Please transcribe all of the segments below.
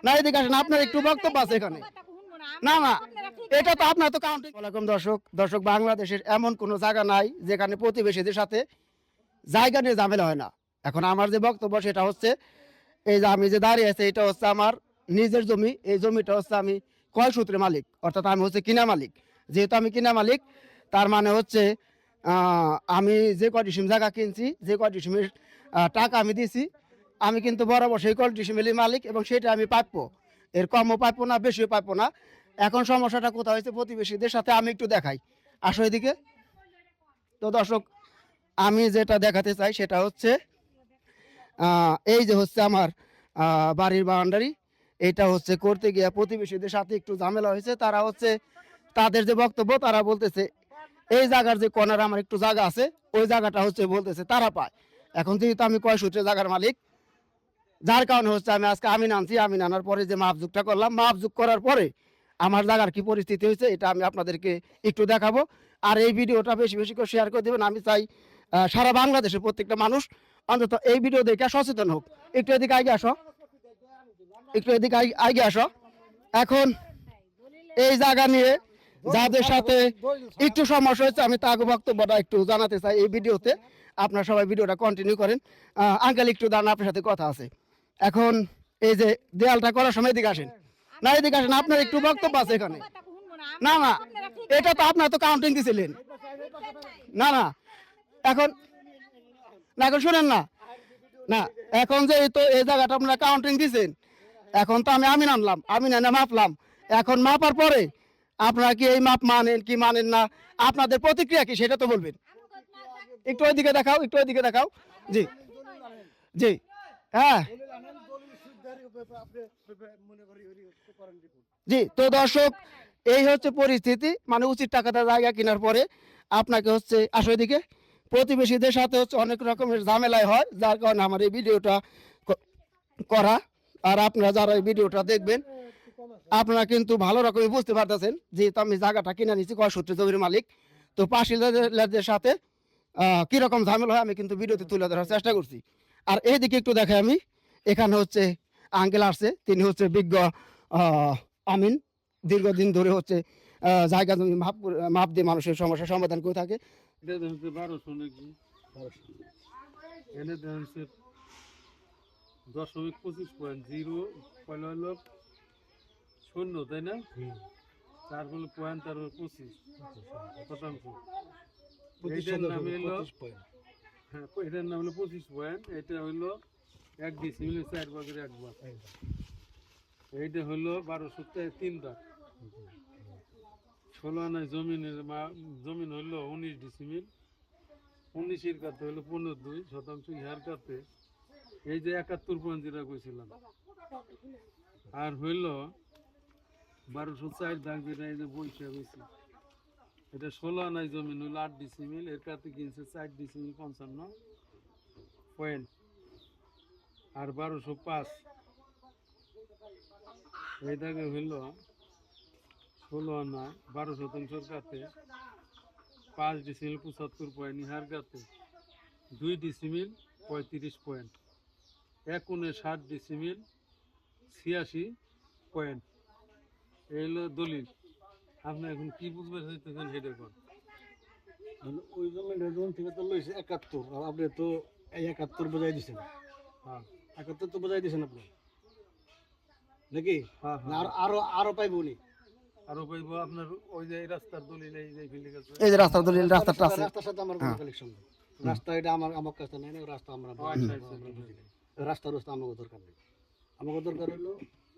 না এদিকে আসেন, আপনার একটু বক্তব্য আছে এখানে। না না, এটা তো আপনার তো কাউন্টিং। ওয়ালাইকুম দর্শক, বাংলাদেশের এমন কোনো জায়গা নাই যেখানে প্রতিবেশীদের সাথে জায়গা নিয়ে ঝামেলা হয় না। এখন আমার যে বক্তব্য সেটা হচ্ছে, এই যে আমি যে দাঁড়িয়ে আছি এটা হচ্ছে আমার নিজের জমি। এই জমিটা হচ্ছে আমি ক্রয় সূত্রে মালিক, অর্থাৎ আমি হচ্ছে কিনা মালিক। যেহেতু আমি কিনা মালিক, তার মানে হচ্ছে আমি যে কয় ডিসিম জায়গা কিনছি, যে কয় ডিসিমের টাকা আমি দিছি, আমি কিন্তু বরাবর সেই কয় ডিসিমেরই মালিক এবং সেটা আমি প্রাপ্য। এর কমও প্রাপ্য না, বেশিও প্রাপ্য না। এখন সমস্যাটা কোথায় হয়েছে, প্রতিবেশীদের সাথে। আমি একটু দেখাই, আসো এদিকে। তো দর্শক, আমি যেটা দেখাতে চাই সেটা হচ্ছে এই যে হচ্ছে আমার বাড়ির বাউন্ডারি। এটা হচ্ছে করতে গিয়ে প্রতিবেশীদের সাথে একটু ঝামেলা হয়েছে। তারা হচ্ছে তাদের যে বক্তব্য, তারা বলতেছে এই জায়গার যে কর্নার আমার একটু জায়গা আছে, ওই জায়গাটা হচ্ছে বলতেছে তারা পায়। এখন যেহেতু আমি কয় সূত্রে জায়গার মালিক, যার কারণে হচ্ছে আমি আজকে আমিন আনছি। আমিন আনার পরে যে মাপযুগটা করলাম, মাপযুগ করার পরে আমার জায়গার কি পরিস্থিতি হয়েছে এটা আমি আপনাদেরকে একটু দেখাবো। আর এই ভিডিওটা বেশি বেশি করে শেয়ার করে দেবেন। আমি চাই সারা বাংলাদেশের প্রত্যেকটা মানুষ অন্তত এই ভিডিও দেখে সচেতন হোক। একটু এদিকে আগে আসো, একটু এদিকে আগে আসো। এখন এই জায়গা নিয়ে যাদের সাথে একটু সমস্যা হয়েছে, আমি তাকে বক্তব্যটা একটু জানাতে চাই এই ভিডিওতে। আপনারা সবাই ভিডিওটা কন্টিনিউ করেন। আঙ্কেল একটু দাঁড়ান, আপনার সাথে কথা আছে। এখন এই যে দেয়ালটা করার সময় এদিকে আসেন, না এদিকে আসেন, আপনার একটু বক্তব্য আছে এখানে। না না, এটা তো আপনার তো কাউন্টিং দিছিলেন। না না, এখন না, এখন শুনেন না। না, এখন যে এই তো এই জায়গাটা আপনারা কাউন্টিং দিছেন, এখন তো আমি আমিন আনলাম, আমিন এনে মাপলাম। এখন মাপার পরে আপনারা কি এই মাপ মানেন কি মানেন না, আপনাদের প্রতিক্রিয়া কি সেটা তো বলবেন। একটু ওইদিকে দেখাও, একটু ওইদিকে দেখাও। জি জি, হ্যাঁ জি। তো দর্শক, এই হচ্ছে পরিস্থিতি। মানে উচিত টাকাটা জায়গা কেনার পরে আপনাকে হচ্ছে আসো এদিকে, প্রতিবেশীদের সাথে হচ্ছে অনেক রকমের ঝামেলায় হয়, যার কারণে আমার এই ভিডিওটা করা। আর আপনারা যারা এই ভিডিওটা দেখবেন, আপনারা কিন্তু ভালো রকমই বুঝতে পারতেছেন যেহেতু আমি জায়গাটা কিনে নিচ্ছি কয় সূত্রে জমির মালিক। তো পাশিলাদের সাথে কিরকম ঝামেলা হয় আমি কিন্তু ভিডিওতে তুলে ধরার চেষ্টা করছি। আর এইদিকে একটু দেখাই আমি, এখানে হচ্ছে আঙ্কেল আসছে, তিনি হচ্ছে বিজ্ঞ আমিন। দীর্ঘদিন ধরে হচ্ছে জায়গা জমি মাপ দিয়ে মানুষের সমস্যার সমাধান করে থাকে। এনে হচ্ছে 0.25.0 পয়লা হলো 0, তাই না? তার হলো পয়েন্ট, তার হলো 25%। এটার নাম হলো, হ্যাঁ এটার নাম হলো 25 পয়েন্ট। এটা হলো 1 ডিসিমিল 4 ভাগের 1 ভাগ। এইটা হলো 1203 ভাগ। 16 আনায় জমিন হলো 19 ডিসিমিল। 19-এর কাতে হলো 15.2%। ইহার কাতে এই যে 71.0 কইছিলাম, আর হইল 1204 দাগ, যেটা এই যে বইটা হয়েছে, এটা 16 আনায় জমিন হইল 8 ডিসিমিল। এর কাতে কিনছে 4 ডিসিমিল 55 পয়েন্ট। আর 1205 এই দাগে হইল 16 আনা 12 কাতে 5 ডিসিমিল 75 পয়েন্ট। ইহার কাতে 2 ডিসিমিল 35 পয়েন্ট। 1/7 decimal 86 point. এই হলো দলিল। আপনি এখন কি বুঝতে চাইতেছেন সেটা কোন? ওই জমিটা জমি থেকে তো লইছে 71, আর আপনি তো এই 71 বোঝাই দিচ্ছেন। হ্যাঁ 71 তো বোঝাই দিচ্ছেন আপনি নাকি? হ্যাঁ না আরো আরো পাইব উনি? আরো পাইব আপনার ওই যে রাস্তার দলিল, এই যে ফিল্ডিং আছে, এই যে রাস্তার দলিল, রাস্তাটা আছে। রাস্তার সাথে আমার কোনো কালেকশন নেই। রাস্তা এটা আমার কাছে নাই না, রাস্তা আমরা রাস্তার রাস্তা আমাকে দরকার নেই। আমাকে দরকার হলো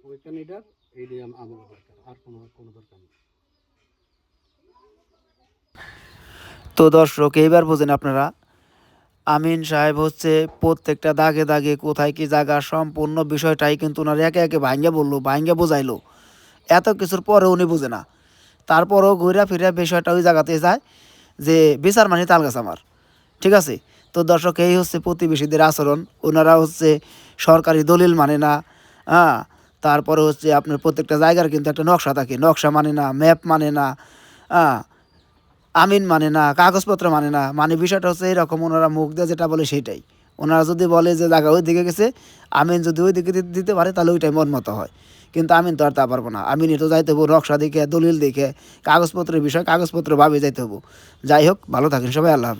ওইখানে এটা, এই দিয়ে আমাকে দরকার, আর কোনো দরকার নেই। তো দর্শক, এইবার বোঝেন আপনারা, আমিন সাহেব হচ্ছে প্রত্যেকটা দাগে দাগে কোথায় কি জায়গা সম্পূর্ণ বিষয়টাই কিন্তু ওনার একে একে ভাঙ্গে বললো, ভাঙ্গে বোঝাইলো। এত কিছুর পরে উনি বুঝে না, তারপরেও ঘুরা ফিরে বিষয়টা ওই জায়গাতে যায় যে বিচার মানে তাল গাছ আমার। ঠিক আছে? তো দর্শক, এই হচ্ছে প্রতিবেশীদের আচরণ। ওনারা হচ্ছে সরকারি দলিল মানে না, হ্যাঁ। তারপরে হচ্ছে আপনার প্রত্যেকটা জায়গার কিন্তু একটা নকশা থাকে, নকশা মানে না, ম্যাপ মানে না, হ্যাঁ, আমিন মানে না, কাগজপত্র মানে না। মানে বিষয়টা হচ্ছে এরকম, ওনারা মুখ দিয়ে যেটা বলে সেইটাই। ওনারা যদি বলে যে জায়গা ওই দিকে গেছে, আমিন যদি ওই দিকে দিতে পারে তাহলে ওইটাই মন মতো হয়, কিন্তু আমিন তো আর তা পারবো না। আমিন তো যাইতে হবো নকশা দেখে, দলিল দেখে, কাগজপত্রের বিষয় কাগজপত্র ভাবে যাইতে হবো। যাই হোক, ভালো থাকেন সবাই, আল্লাহ হাফেজ।